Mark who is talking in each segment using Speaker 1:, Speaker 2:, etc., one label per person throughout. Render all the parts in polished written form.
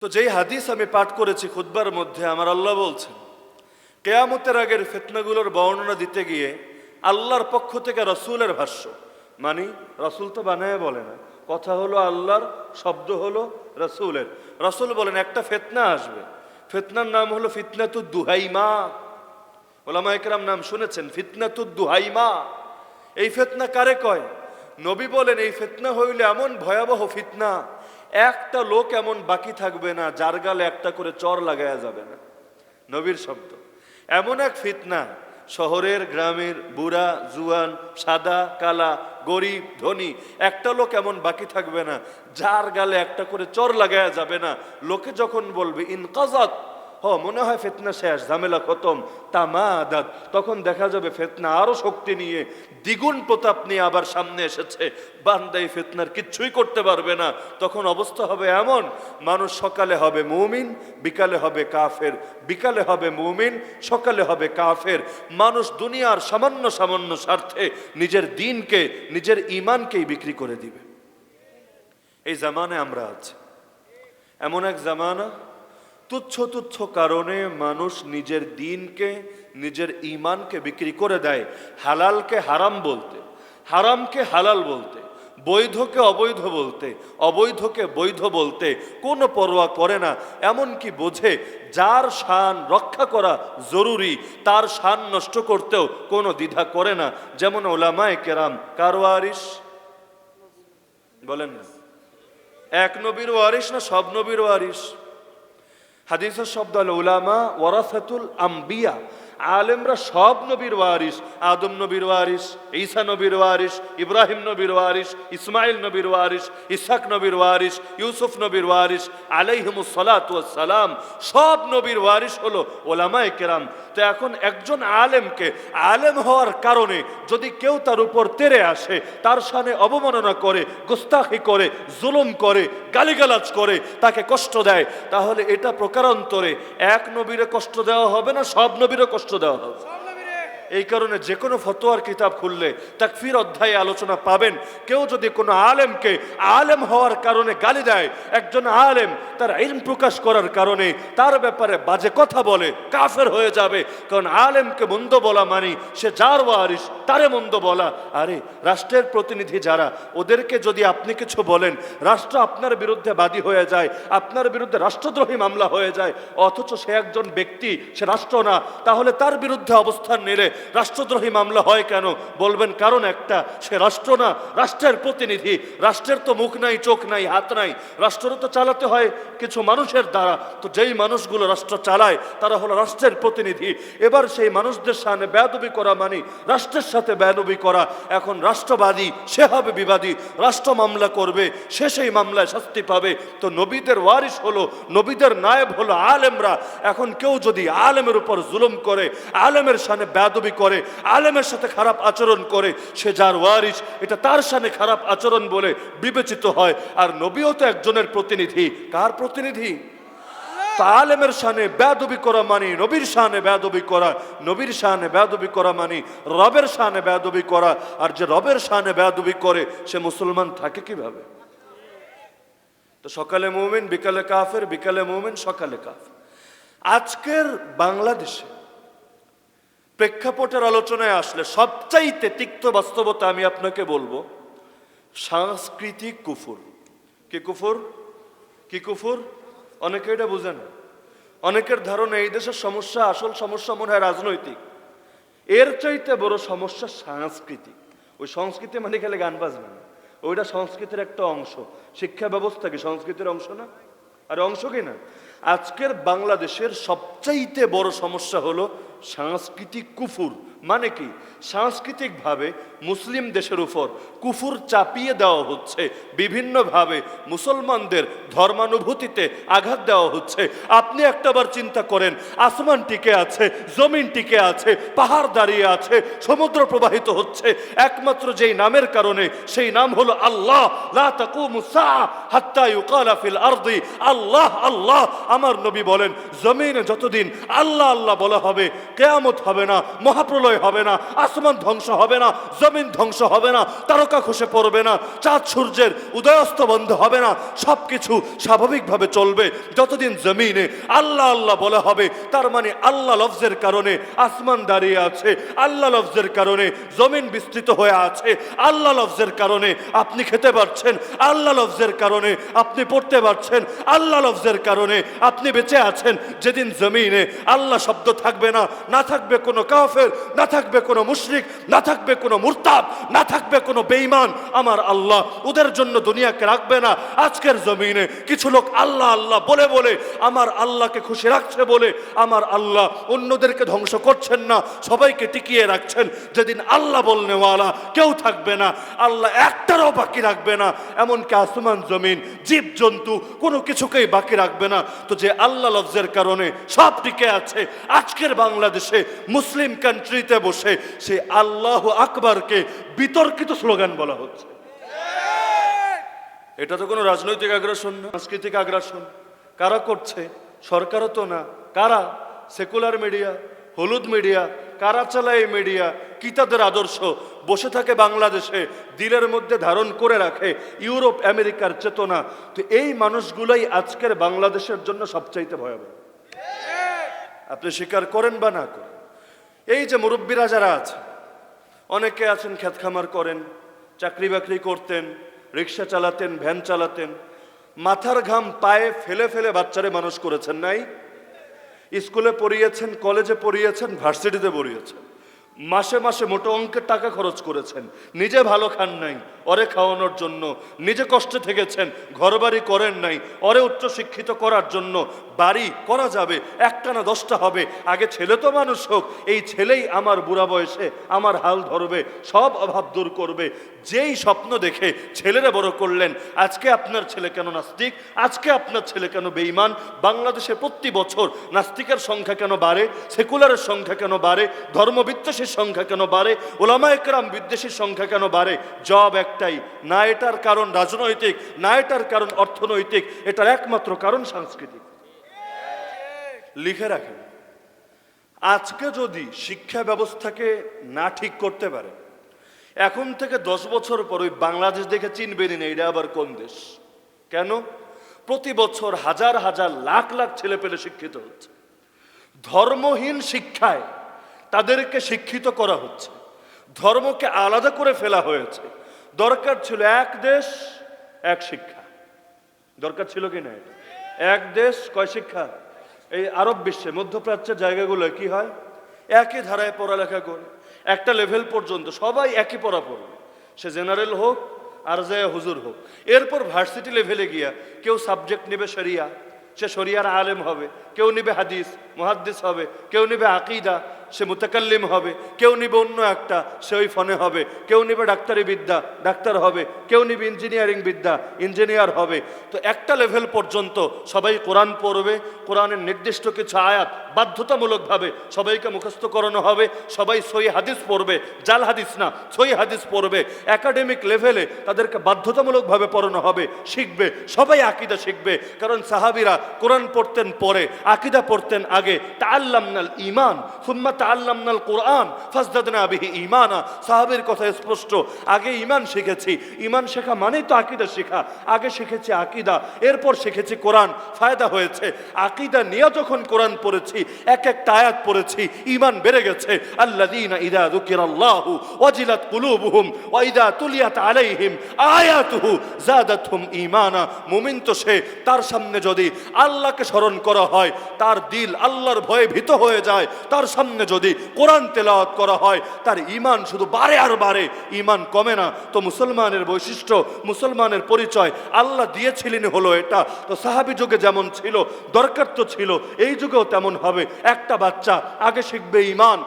Speaker 1: তো যেই হাদিস আমি পাঠ করেছি খুতবার মধ্যে, আমার আল্লাহ বলছেন কেয়ামতের আগের ফিতনাগুলোর বর্ণনা দিতে গিয়ে আল্লাহর পক্ষ থেকে রসুলের ভাষ্য, মানে রসুল তো বানায় বলে না, কথা হলো আল্লাহর, শব্দ হলো রসুলের। রসুল বলেন একটা ফিতনা আসবে, ফিতনার নাম হলো ফিতনাতুদ দুহাইমা। ওলামা ইকরাম নাম শুনেছেন, ফিতনাতুদ দুহাইমা। এই ফিতনা কারে কয়? নবী বলেন এই ফিতনা হইলে এমন ভয়াবহ ফিতনা, একটা লোক এমন বাকি থাকবে না যার গালে একটা করে চর লাগায়া যাবে না। নবীর শব্দ। এমন এক ফিতনা, শহরের গ্রামের বুড়া জুয়ান, সাদা কালা, গরিব ধনী, একটা লোক এমন বাকি থাকবে না যার গালে একটা করে চর লাগায়া যাবে না। লোকে যখন বলবে ইনকাজাত, মনে হয় ফিতনা শেষ, ঝামেলা খতম, তামাদাত, তখন দেখা যাবে ফিতনা আরো শক্তি নিয়ে, দ্বিগুণ প্রতাপ নিয়ে আবার সামনে এসেছে। বান্দা এই ফিতনার কিচ্ছুই করতে পারবে না। তখন অবস্থা হবে এমন, মানুষ সকালে হবে মুমিন, বিকালে হবে কাফের, বিকালে হবে মুমিন, সকালে হবে কাফের। মানুষ দুনিয়ার সামান্য সামান্য স্বার্থে নিজের দিনকে, নিজের ঈমানকেই বিক্রি করে দিবে। এই জামানায় আমরা আছি। এমন এক জামানা, তুচ্ছ তুচ্ছ কারণে মানুষ নিজের দিনকে, নিজের ঈমানকে বিক্রি করে দেয় হালালকে হারাম বলতে, হারামকে হালাল বলতে, বৈধকে অবৈধ বলতে, অবৈধকে বৈধ বলতে কোনো পরোয়া করে না। এমনকি বোঝে যার শান রক্ষা করা জরুরি, তার শান নষ্ট করতেও কোনো দ্বিধা করে না। যেমন ওলামায়ে কেরাম কার ওয়ারিস বলেন না? এক নবীর ওয়ারিস না সব নবীর ওয়ারিস? হাদিসের শব্দ হলো উলামা ওয়ারাসাতুল আম্বিয়া। আলেমরা সব নবীর ওয়ারিস। আদম নবীর ওয়ারিস, ঈসা নবীর ওয়ারিস, ইব্রাহিম নবীর ওয়ারিস, ইসমাইল নবীর ওয়ারিস, ইসহাক নবীর ওয়ারিস, ইউসুফ নবীর ওয়ারিস আলাইহিমুস সালাতু ওয়াস সালাম। সব নবীর ওয়ারিস হলো উলামায়ে কেরাম। তো এখন একজন আলেমকে আলেম হওয়ার কারণে যদি কেউ তার উপর তেড়ে আসে, তার শানে অবমাননা করে, গোস্তাখি করে, জুলুম করে, গালিগালাজ করে, তাকে কষ্ট দেয়, তাহলে এটা প্রকারান্তরে এক নবীরে কষ্ট দেওয়া হবে না, সব নবীরে কষ্ট দেওয়া হবে। এই কারণে যে কোনো ফতোয়ার কিতাব খুললে তাকফির অধ্যায়ে আলোচনা পাবেন। কেউ যদি কোনো আলেমকে আলেম হওয়ার কারণে গালি দেয়, একজন আলেম তার ইলম প্রকাশ করার কারণে তার ব্যাপারে বাজে কথা বলে, কাফের হয়ে যাবে। কারণ আলেমকে মন্দ বলা মানে সে যার ওয়ারিস তারে মন্দ বলা। আরে রাষ্ট্রের প্রতিনিধি যারা, ওদেরকে যদি আপনি কিছু বলেন, রাষ্ট্র আপনার বিরুদ্ধে বাদী হয়ে যায়, আপনার বিরুদ্ধে রাষ্ট্রদ্রোহী মামলা হয়ে যায়, অথচ সে একজন ব্যক্তি, সে রাষ্ট্র না, তাহলে তার বিরুদ্ধে অবস্থান নিলে রাষ্ট্রদ্রোহী মামলা হয় কেন? বলবেন কারণ একটা, সে রাষ্ট্র না, রাষ্ট্রের প্রতিনিধি। রাষ্ট্রের তো মুখ নাই, চোখ নাই, হাত নাই, রাষ্ট্র তো চালাতে হয় কিছু মানুষের দ্বারা। তো যেই মানুষগুলো রাষ্ট্র চালায় তারা হলো রাষ্ট্রের প্রতিনিধি। এবার সেই মানুষদের সামনে বেয়াদবি করা মানে রাষ্ট্রের সাথে বেয়াদবি করা। এখন রাষ্ট্রবাদী সে হবে বিবাদী, রাষ্ট্র মামলা করবে, সে সেই মামলায় শাস্তি পাবে। তো নবীদের ওয়ারিস হলো, নবীদের নায়েব হলো আলেমরা। এখন কেউ যদি আলেমের উপর জুলুম করে, আলেমের সামনে বেয়াদবি করে, আলেমের সাথে খারাপ আচরণ করে, সে যার ওয়ারিস, এটা তার সামনে খারাপ আচরণ বলে বিবেচিত হয়। আর নবীও তো একজনের প্রতিনিধি। কার প্রতিনিধি? আলেমের শানে বেয়াদবি করা মানে নবীর শানে বেয়াদবি করা, নবীর শানে বেয়াদবি করা মানে রবের শানে বেয়াদবি করা। আর যে রবের শানে বেয়াদবি করে সে মুসলমান থাকে কিভাবে? তো সকালে মুমিন, বিকালে কাফের, বিকালে মুমিন, সকালে কাফের। আজকের বাংলাদেশে প্রেক্ষাপটের আলোচনায় আসলে সবচাইতে তিক্ত বাস্তবতা আমি আপনাকে বলবো, সাংস্কৃতিক কুফর। কি কুফর? কি কুফর? অনেকে এটা বুঝে না। অনেকের ধারণা এই দেশের সমস্যা, আসল সমস্যা মনে হয় রাজনৈতিক, এর চাইতে বড় সমস্যা সাংস্কৃতিক। ওই সংস্কৃতি মানে খেলে গান বাজবে না, ওইটা সংস্কৃতির একটা অংশ। শিক্ষা ব্যবস্থা কি সংস্কৃতির অংশ না? আর অংশ কি না? আজকের বাংলাদেশের সবচাইতে বড় সমস্যা হলো সাংস্কৃতিক কুফুর। মানে কি? সাংস্কৃতিকভাবে মুসলিম দেশের উপর কুফুর চাপিয়ে দেওয়া হচ্ছে, বিভিন্নভাবে মুসলমানদের ধর্মানুভূতিতে আঘাত দেওয়া হচ্ছে। আপনি একটাবার চিন্তা করেন, আসমান টিকে আছে, জমিন টিকে আছে, পাহাড় দাঁড়িয়ে আছে, সমুদ্র প্রবাহিত হচ্ছে একমাত্র যেই নামের কারণে, সেই নাম হলো আল্লাহ। লা তাকুমু সাআ হাত্তা ইউকালা ফিল আরদি আল্লাহ আল্লাহ। আমার নবী বলেন, জমিনে যতদিন আল্লাহ আল্লাহ বলা হবে, কিয়ামত হবে না, মহাপ্রলয় প্রলয় হবে না, আসমান ধ্বংস হবে না, জমিন ধ্বংস হবে না, তারকা খসে পড়বে না, চাঁদ সূর্যের উদয়াস্ত বন্ধ হবে না, সবকিছু স্বাভাবিকভাবে চলবে যতদিন জমিনে আল্লাহ আল্লাহ বলা হবে। তার মানে আল্লাহ লফজের কারণে আসমান দাঁড়িয়ে আছে, আল্লাহ লফজের কারণে জমিন বিস্তৃত হয়ে আছে, আল্লাহ লফজের কারণে আপনি খেতে পারছেন, আল্লাহ লফজের কারণে আপনি পড়তে পারছেন, আল্লাহ লফজের কারণে আপনি বেঁচে আছেন। যেদিন জমিনে আল্লাহ শব্দ থাকবে না, না থাকবে কোনো কাফের, না থাকবে কোনো মুশরিক, না থাকবে কোনো মুরতাদ, না থাকবে কোনো বেঈমান, আমার আল্লাহ ওদের জন্য দুনিয়াকে রাখবে না। আজকের জমিনে কিছু লোক আল্লাহ আল্লাহ বলে বলে আমার আল্লাহকে খুশি রাখছে বলে আমার আল্লাহ অন্যদেরকে ধ্বংস করছেন না, সবাইকে টিকিয়ে রাখছেন। যেদিন আল্লাহ বলনেওয়ালা কেউ থাকবে না, আল্লাহ একটারও বাকি রাখবে না, এমনকি আসমান জমিন জীব জন্তু কোনো কিছুকেই বাকি রাখবে না। তো যে আল্লাহ লফজের কারণে সব টিকে আছে, আজকের বাংলাদেশে মুসলিম কান্ট্রিতে বসে সে আল্লাহু আকবারকে বিতর্কিত স্লোগান বলা হচ্ছে। এটা তো কোনো রাজনৈতিক আগ্রাসন না, সাংস্কৃতিক আগ্রাসন। কারা করছে? সরকারও তো না। কারা? সেকুলার মিডিয়া, হলুদ মিডিয়া। কারা চালায় এই মিডিয়া? কি তাদের আদর্শ? বসে থাকে বাংলাদেশে, দিলের মধ্যে ধারণ করে রাখে ইউরোপ আমেরিকার চেতনা। তো এই মানুষগুলাই আজকের বাংলাদেশের জন্য সবচাইতে ভয়াবহ। আপনি স্বীকার করেন বা না করেন, এই যে মুরব্বীরা যারা আছে, অনেকে আছেন ক্ষেত খামার করেন, চাকরি বাকরি করতেন, রিক্সা চালাতেন, ভ্যান চালাতেন, মাথার ঘাম পায়ে ফেলে ফেলে বাচ্চারে মানুষ করেছেন, নাই? স্কুলে পড়িয়েছেন, কলেজে পড়িয়েছেন, ভার্সিটিতে পড়িয়েছেন, মাসে মাসে মোটো অঙ্কের টাকা খরচ করেছেন, নিজে ভালো খান নাই, ওরে খাওয়ানোর জন্য নিজে কষ্টে থেকেছেন, ঘরবাড়ি করেন নাই, ওরে উচ্চ শিক্ষিত করার জন্য। বাড়ি করা যাবে, একটা না 10টা হবে, আগে ছেলে তো মানুষ হোক, এই ছেলেই আমার বুড়া বয়সে আমার হাল ধরবে, সব অভাব দূর করবে। যেই স্বপ্ন দেখে ছেলেরা বড় করলেন, আজকে আপনার ছেলে কেন নাস্তিক, আজকে আপনার ছেলে কেন বেঈমান? বাংলাদেশে প্রতি বছর নাস্তিকের সংখ্যা কেন বাড়ে, সেকুলারের সংখ্যা কেন বাড়ে, ধর্মবিদ্বেষীর সংখ্যা কেন বাড়ে, ওলামা একরাম বিদ্বেষীর সংখ্যা কেন বাড়ে? জবাব একটাই, না এটার কারণ রাজনৈতিক, না এটার কারণ অর্থনৈতিক, এটার একমাত্র কারণ সাংস্কৃতিক। লিখে রাখেন, আজকে যদি শিক্ষা ব্যবস্থাকে না ঠিক করতে পারে, এখন থেকে 10 বছর পর ওই বাংলাদেশ দেখে চিনবেনই না এটা আবার কোন দেশ। কেন? প্রতি বছর হাজার হাজার লাখ লাখ ছেলে পেলে শিক্ষিত হচ্ছে, ধর্মহীন শিক্ষায় তাদেরকে শিক্ষিত করা হচ্ছে, ধর্মকে আলাদা করে ফেলা হয়েছে। দরকার ছিল এক দেশ এক শিক্ষা, দরকার ছিল কি না? এটা এক দেশ কয় শিক্ষা। এই আরব বিশ্বে, মধ্যপ্রাচ্যের জায়গাগুলো কি হয়, একই ধারায় পড়ালেখা করে, একটা লেভেল পর্যন্ত সবাই একই পড়া পড়বে, সে জেনারেল হোক আর যে হুজুর হোক। এরপর ভার্সিটি লেভেলে গিয়া কেউ সাবজেক্ট নেবে শরিয়া, সে শরিয়ার আলেম হবে, কেউ নিবে হাদিস, মুহাদ্দিস হবে, কেউ নিবে আকীদা, সে মুতাকাল্লিম হবে, কেউ নিবে অন্য একটা, সে ওই ফনে হবে, কেউ নিবে ডাক্তারি বিদ্যা, ডাক্তার হবে, কেউ নিবে ইঞ্জিনিয়ারিং বিদ্যা, ইঞ্জিনিয়ার হবে। তো একটা লেভেল পর্যন্ত সবাই কোরআন পড়বে, কোরআনের নির্দিষ্ট কিছু আয়াত বাধ্যতামূলকভাবে সবাইকে মুখস্থ করানো হবে, সবাই সহি হাদিস পড়বে, জাল হাদিস না সহি হাদিস পড়বে। একাডেমিক লেভেলে তাদেরকে বাধ্যতামূলকভাবে পড়ানো হবে, শিখবে, সবাই আকীদা শিখবে। কারণ সাহাবীরা কোরআন পড়তেন পরে, আকীদা পড়তেন আগে। তাআল্লামনাল ঈমান সুম্মা তাআল্লামনাল কোরআন ফাজদাদনা বিহি ঈমানা। সাহাবীর কথা স্পষ্ট, আগে ঈমান শিখেছি। ঈমান শেখা মানেই তো আকীদা শেখা। আগে শিখেছি আকীদা, এরপর শিখেছি কোরআন। ফায়দা হয়েছে, আকীদা নিয়ে যখন কোরআন পড়েছি, এক একটা আয়াত পড়েছি, ঈমান বেড়ে গেছে। আল্লাযীনা ইযা যুকিরাল্লাহু ওয়াজিলাত কুলুবুহুম ওয়া ইযা তুলিয়াত আলাইহিম আয়াতুহু যাদাতহুম ঈমানা। মুমিন তো সে, তার সামনে যদি আল্লাহকে স্মরণ করা হয়, তার দিল আল্লাহর ভয়ে ভীত হয়ে যায়। তার সামনে যদি কোরআন তেলাওয়াত করা হয়, তার ঈমান শুধু বাড়ে আর বাড়ে, ঈমান কমে না। তো মুসলমানের বৈশিষ্ট্য, মুসলমানের পরিচয় আল্লাহ দিয়েছিলেন হলো এটা। তো সাহাবী যুগে যেমন ছিল, দরকার তো ছিল এই যুগেও তেমন হবে। একটা বাচ্চা আগে শিখবে ঈমান,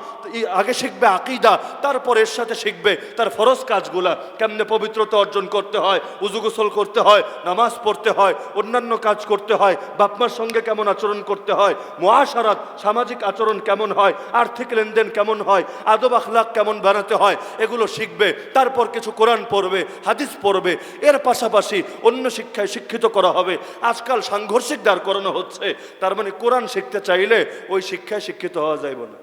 Speaker 1: আগে শিখবে আকীদা, তারপর এর সাথে শিখবে তার ফরজ কাজগুলা, কেমনে পবিত্রতা অর্জন করতে হয়, উযু গোসল করতে হয়, নামাজ পড়তে হয়, অন্যান্য কাজ করতে হয়, বাপমার সঙ্গে কেমন আচরণ করতে হয়, মুআশারাত সামাজিক আচরণ কেমন হয়, আর্থিক লেনদেন কেমন হয়, আদব আখলাক কেমন বানাতে হয়, এগুলো শিখবে। তারপর কিছু কোরআন পড়বে, হাদিস পড়বে। এর পাশাপাশি অন্য শিক্ষায় শিক্ষিত করা হবে। আজকাল সাংঘর্ষিক দাঁড় করানো হচ্ছে, তার মানে কোরআন শিখতে চাইলে ওই শিক্ষায় শিক্ষিত হওয়া যাইব না।